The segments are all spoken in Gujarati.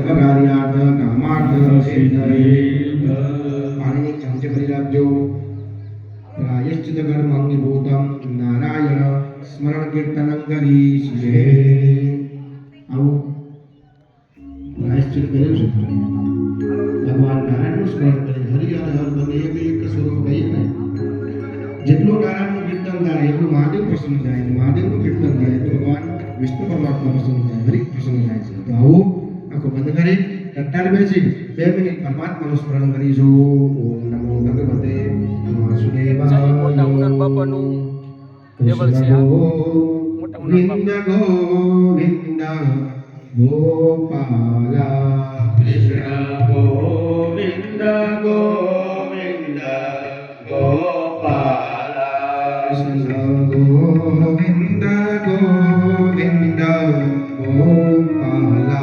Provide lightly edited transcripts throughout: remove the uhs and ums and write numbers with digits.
કાર્યાર્થ કામાર્થ સિદ્ધયે પાણીની ચમચે ભરી રાખજો. પ્રાયશ્ચિત કર્મ અંગીભૂતમ નારાયણ સ્મરણ કીર્તન કરી છે. આવું પ્રાયશ્ચિત કર્યું છે. ભગવાન નારાયણનું સ્મરણ કરે. હરિ અને હર બંને એક સ્વરૂપ કહીએ ને, જેટલું નારાયણનું કીર્તન થાય એટલું મહાદેવ પ્રસન્ન થાય. મહાદેવનું કીર્તન થાય તો ભગવાન વિષ્ણુ પરમાત્મા પ્રસન્ન થાય, હરિ પ્રસન્ન થાય છે. તો આવું આંખો બંધ કરી ટટ્ટાર બેસી 2 મિનિટ પરમાત્માનું સ્મરણ કરીશું. ઓમ નમો ભગવતે વાસુદેવાય. ગોવિંદ ગોવિંદ ગોપાલા કૃષ્ણ ગોવિંદ ગોવિંદ ગોપાલા કૃષ્ણ ગોવિંદ ગોવિંદ ગોપાલા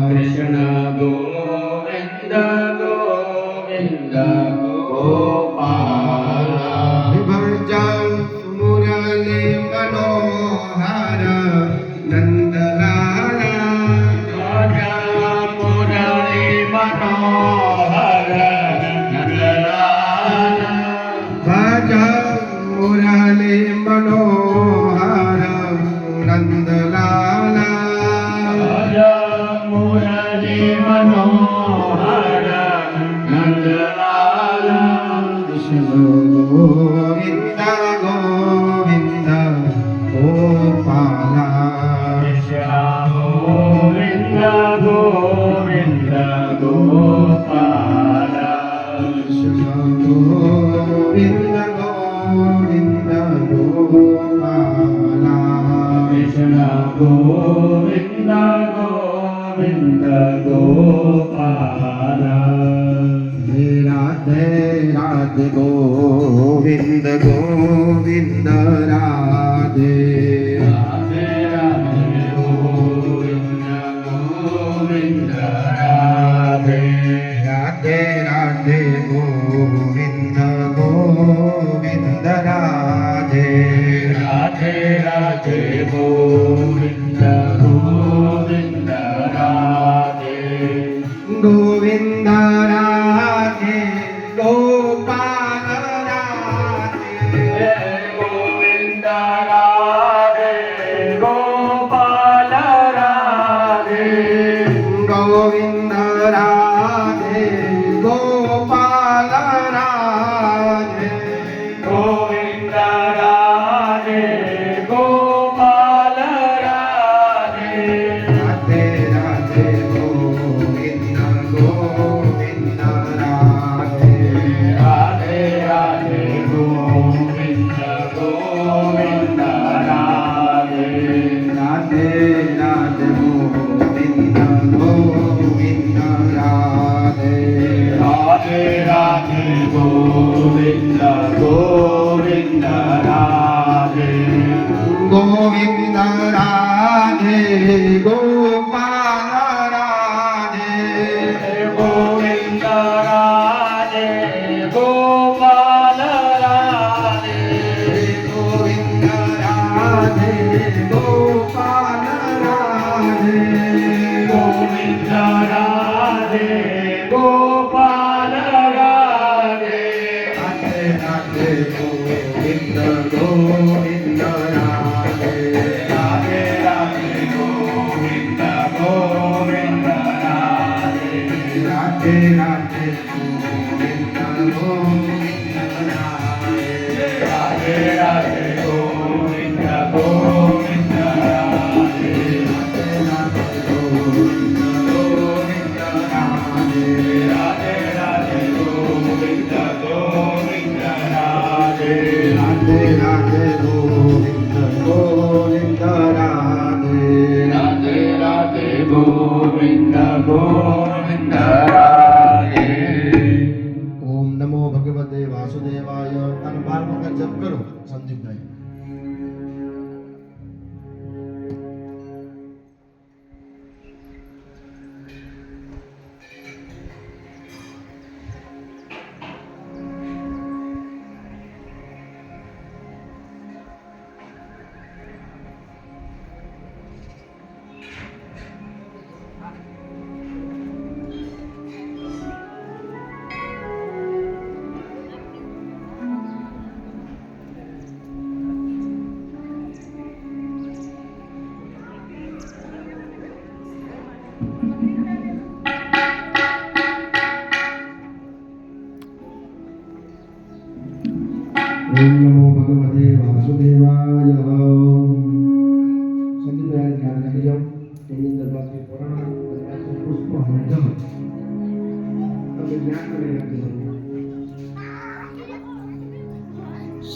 કૃષ્ણ ગોવિંદ ગોવિંદ ગોપાલા વિભજન મુરલી મનોહર નંદલાલા મુરલી મનોહર નંદલાલા ભજન મુરલી મનોહર નંદલાલા મુરલી મનોહર નંદલાલા કૃષ્ણ ગોવિંદ ગોવિંદ ગોપાલા કૃષ્ણ ગોવિંદ ગોવિંદ ગોપાલા કૃષ્ણ ગોવિંદ ગોવિંદ ગોપાલા કૃષ્ણ ગોવિંદ ગોવિંદ ગોપાલા. રાધે રાધે ગોવિંદ ગોવિંદ રાધે રાધે રાધે ગોવિંદ ગોવિંદ રાધે રાધે રાધે ગોવિંદ ગોવિંદ રાધે રાધે રાધે ગોવિંદ ગોવિંદ રાધે ગોવિંદ રાધે ગોપાલ રાધે ગોવિંદ રાધે ગોપાલ રાધે ગોવિંદ રાધે ગોપાલ રાધે ગોવિંદ રાધે ગોપાલ રાધે રાધે રાધે ગોવિંદ ગોવિંદ રાધે રાધે રાધે ગોવિંદ ગોવિંદ રાધે રાધે રાધે ગોવિંદ ગોવિંદ રાધે રાધે રાધે ગોવિંદ ગોવિંદ રાધે ગોવિંદ રાધે ગોપાલ રાધે ગોવિંદ રાધે ગોપાલ રાધે ગોવિંદ રાધે ગોપાલ રાધે ગોવિંદ રાધે ગોપાલ રાધે રાધે રાધે ગોવિંદ ગોવિંદ રાધે રાધે રાધે ગોવિંદ ગોવિંદ રાધે રાધે રાધે ગોવિંદ ગોવિંદ રાધે રાધે રાધે ગોવિંદ ગોવિંદ રાધે રાધે રાધે ગોવિંદ ગોવિંદ રાધે રાધે રાધે ગોવિંદ ગોવિંદ રાધે રાધે રાધે ગોવિંદ ગોવિંદ રાધે રાધે રાધે ગોવિંદ ગોવિંદ રાધે. ઓમ નમો ભગવતે વાસુદેવાય. અને 12 વખત જપ કરો સંદીપભાઈ.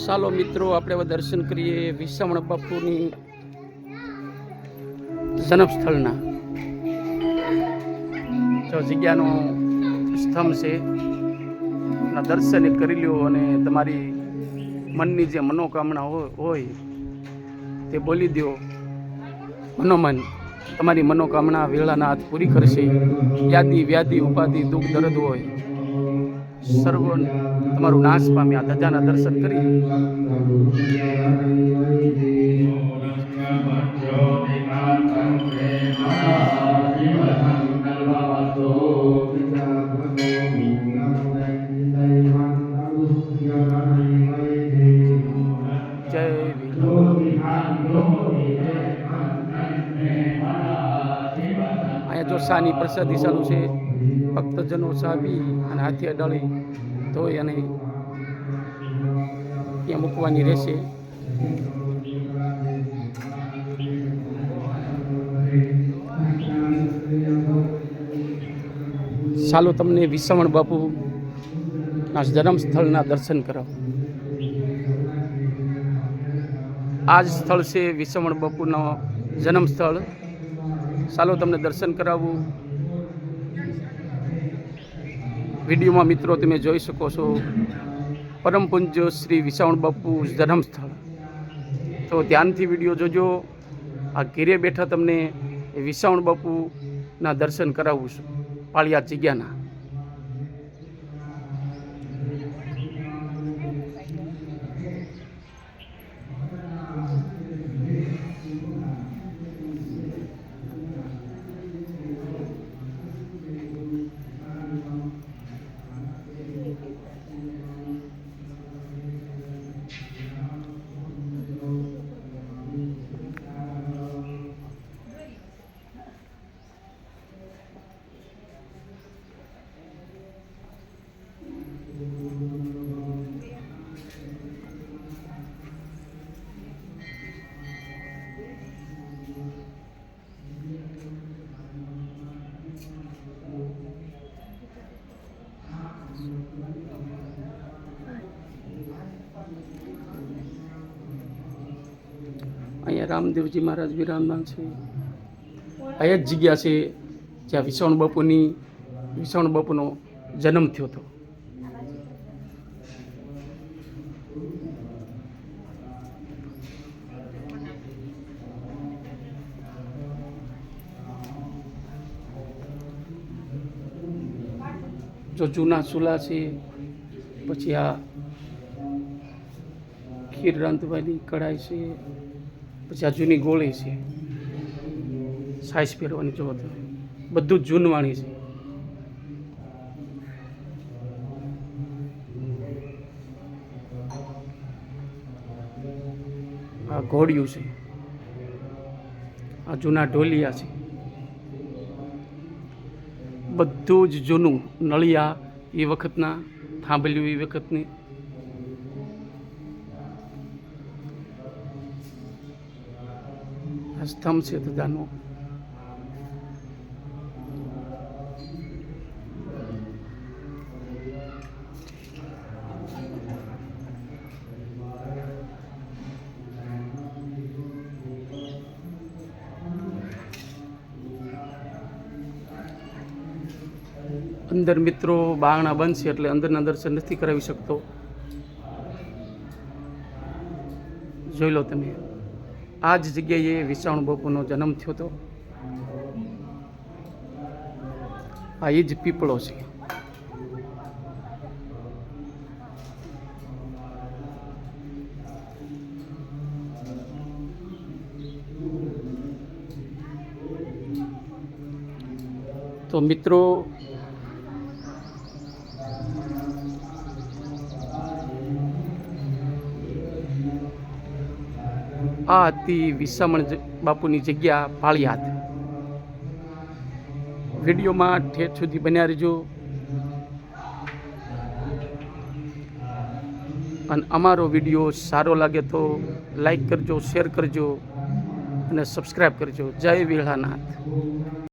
ચાલો મિત્રો, આપણે હવે દર્શન કરીએ વિસાવણ બાપુની જન્મ સ્થળના. જો જગ્યાનો સ્તંભ છે, એના દર્શન કરી લ્યો અને તમારી મનની જે મનોકામના હોય તે બોલી દો. મનોમન તમારી મનોકામના વેળાના હાથ પૂરી કરશે. યાદી વ્યાધિ ઉપાધિ દુઃખ દર્દ હોય સર્વ તમારું નાશ પામી આ ધજાના દર્શન કરી. જય અહીંયા જો શાની પ્રસાદી ચાલુ છે. ભક્તજનો સાબી અને હાથે અડાળી ધોઈ અને ત્યાં મૂકવાની રહેશે. ચાલો તમને વિસાવણ બાપુના જન્મ સ્થળના દર્શન કરાવો. આ જ સ્થળ છે વિસાવણ બાપુનો જન્મ સ્થળ. ચાલો તમને દર્શન કરાવું. વિડીયોમાં મિત્રો તમે જોઈ શકો છો પરમ પૂજ્ય શ્રી વિસાવણ બાપુ જન્મ સ્થળ. તો ધ્યાનથી વિડીયો જોજો. આ ઘેરે બેઠા તમને વિસાવણ બાપુના દર્શન કરાવું છું પાળિયાદ જગ્યાના. અહીંયા રામદેવજી મહારાજ વિરાજમાન છે. આ જ જગ્યા છે જ્યાં વિસાવણ બાપુનો જન્મ થયો હતો. જો જૂના ચૂલા છે, પછી આ ખીર રાંધવાની કઢાઈ છે, પછી આ જૂની ગોળી છે, સાઈઝ પહેરવાની જો બધું જ જૂનવાણી છે. આ ઘોડિયું છે, આ જૂના ઢોલિયા છે, બધું જ જૂનું. નળિયા એ વખતના, થાંભલ્યું એ વખતની. આ સ્તંભ છે દાદાનો. અંદર મિત્રો બારણા બંધ છે એટલે અંદરના દર્શન નથી કરાવી શકતો. જોઈ લો તમે, આ જ જગ્યાએ વિસાવણ બાપુનો જન્મ થયો હતો. આ એ જ પીપળો છે. તો મિત્રો આ હતી વિસાવણ બાપુની જગ્યા પાળિયાદ. વિડીયોમાં ઠેઠ સુધી બન્યા રહેજો અને અમારો વિડીયો સારો લાગે તો લાઈક કરજો, શેર કરજો અને સબસ્ક્રાઈબ કરજો. જય વેળાનાથ.